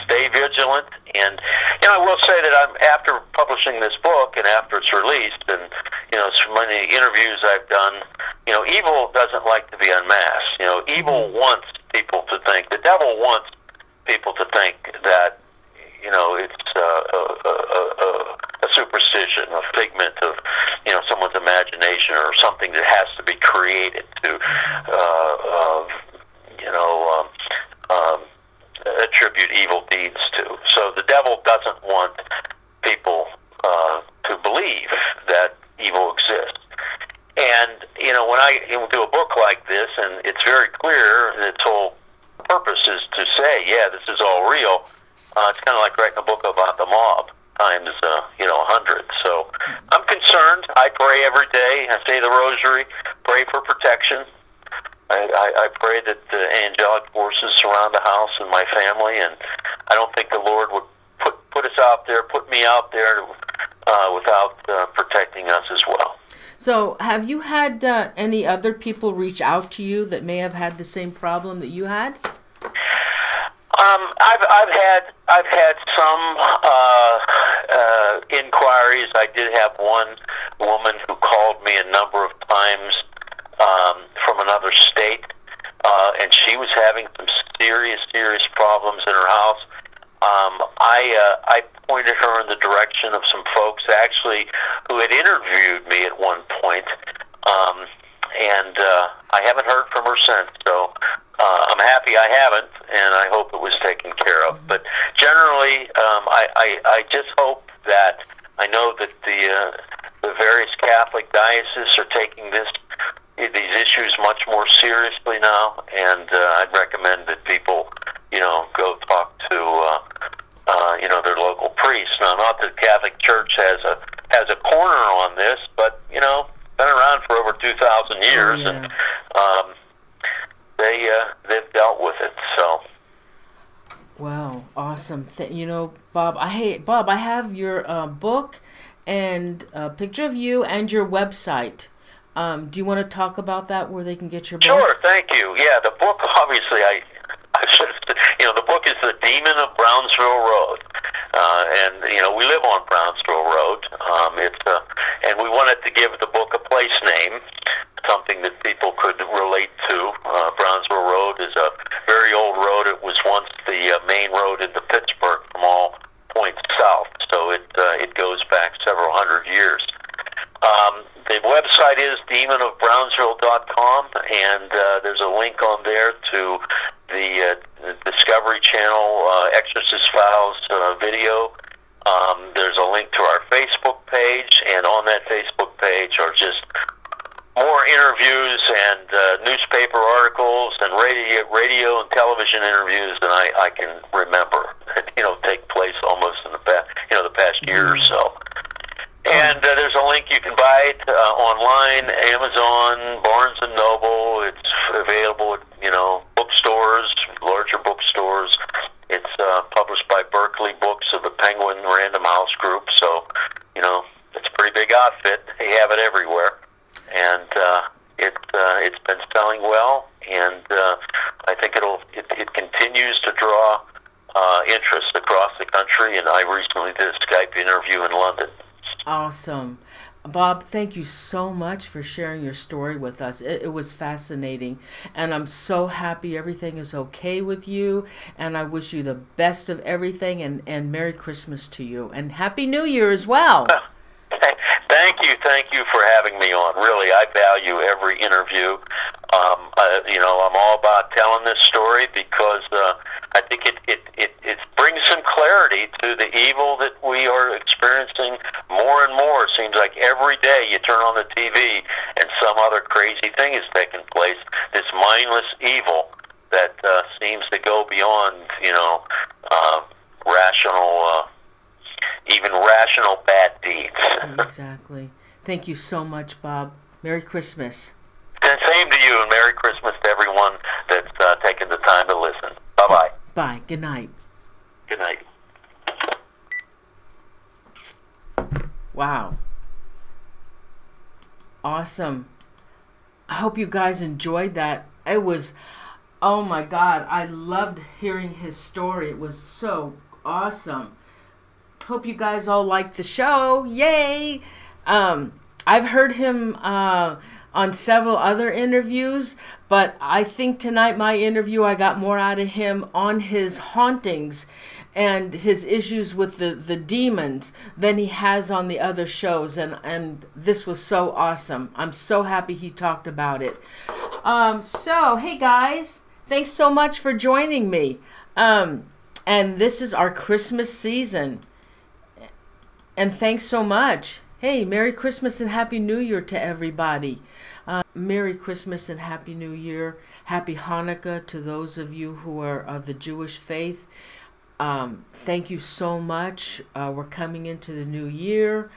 stay vigilant. And I will say that after publishing this book and after it's released, and so many interviews I've done, evil doesn't like to be unmasked. Evil wants people to think, the devil wants people to think that it's a superstition, a figment of someone's imagination, or something that has to be created to attribute evil deeds to. So the devil doesn't want people to believe that evil exists. And when I do a book like this, and it's very clear that its whole purpose is to say, yeah, this is all real. It's kind of like writing a book about the mob times 100. So I'm concerned. I pray every day. I say the rosary, pray for protection. I pray that the angelic forces surround the house and my family, and I don't think the Lord would put us out there, put me out there without protecting us as well. So have you had any other people reach out to you that may have had the same problem that you had? I've had some inquiries. I did have one woman who called me a number of times from another state, and she was having some serious problems in her house. I pointed her in the direction of some folks actually who had interviewed me at one point, and I haven't heard from her since. So I'm happy I haven't, and I hope it was taken care of. But generally, I just hope that I know that the various Catholic dioceses are taking these issues much more seriously now, and I'd recommend that people, go talk to their local priest. Now, not that the Catholic Church has a corner on this, but been around for over 2,000 years, and they've dealt with it. So. Wow, awesome! Bob, I have your book and a picture of you and your website. Do you want to talk about that, where they can get your book? Sure, thank you. Yeah, the book, obviously, I should have, the book is The Demon of Brownsville Road. And we live on Brownsville Road. And we wanted to give the book a place name, something that people could relate to. Brownsville Road is a very old road. It was once the main road into Pittsburg from all points south. So it goes back several hundred years. The website is demonofbrownsville.com, and there's a link on there to the Discovery Channel Exorcist Files video. There's a link to our Facebook page, and on that Facebook page are just more interviews and newspaper articles and radio and television interviews than I can remember. Take place almost in the past year or so. And there's a link you can buy it online, Amazon, Barnes and Noble. It's available at bookstores, larger bookstores. It's published by Berkeley Books of the Penguin Random House Group. So it's a pretty big outfit. They have it everywhere, and it's been selling well. And I think it continues to draw interest across the country. And I recently did a Skype interview in London. Awesome. Bob, thank you so much for sharing your story with us. It was fascinating, and I'm so happy everything is okay with you, and I wish you the best of everything, and Merry Christmas to you, and Happy New Year as well. Thank you for having me on. Really, I value every interview. I'm all about telling this story because I think it brings some clarity to the evil that we are experiencing more and more. It seems like every day you turn on the TV and some other crazy thing is taking place. This mindless evil that seems to go beyond, rational bad deeds. Exactly. Thank you so much, Bob. Merry Christmas. And same to you, and Merry Christmas to everyone that's taken the time to listen. Bye-bye. Bye. Good night. Good night. Wow. Awesome. I hope you guys enjoyed that. It was, oh my God, I loved hearing his story. It was so awesome. Hope you guys all liked the show. Yay! I've heard him on several other interviews, but I think tonight my interview, I got more out of him on his hauntings and his issues with the demons than he has on the other shows, and this was so awesome. I'm so happy he talked about it. So hey guys, thanks so much for joining me. And this is our Christmas season, and thanks so much. Hey, Merry Christmas and Happy New Year to everybody. Merry Christmas and Happy New Year. Happy Hanukkah to those of you who are of the Jewish faith. Thank you so much. We're coming into the new year,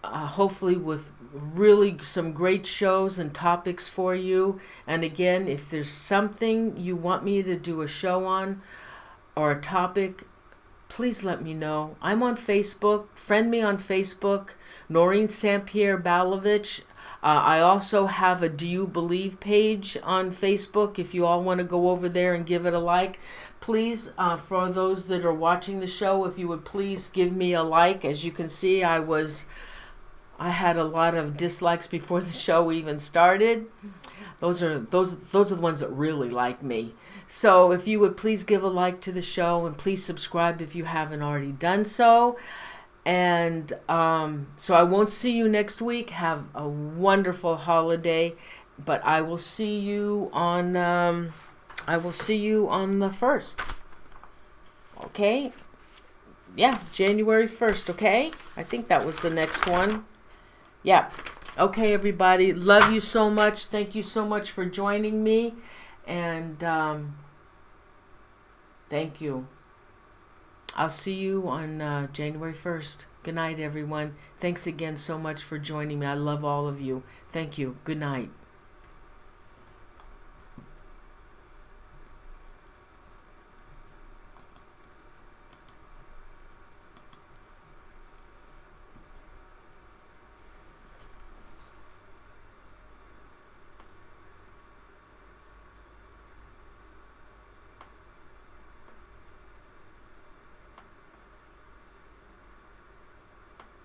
hopefully with really some great shows and topics for you. And again, if there's something you want me to do a show on or a topic, please let me know. I'm on Facebook. Friend me on Facebook, Noreen St. Pierre Balovich. I also have a Do You Believe page on Facebook. If you all want to go over there and give it a like, please, for those that are watching the show, if you would please give me a like. As you can see, I had a lot of dislikes before the show even started. Those are the ones that really like me. So if you would please give a like to the show, and please subscribe if you haven't already done so. And so I won't see you next week. Have a wonderful holiday, but I will see you on the 1st. Okay? Yeah, January 1st, okay? I think that was the next one. Yeah. Okay, everybody. Love you so much. Thank you so much for joining me. And thank you. I'll see you on January 1st. Good night, everyone. Thanks again so much for joining me. I love all of you. Thank you. Good night.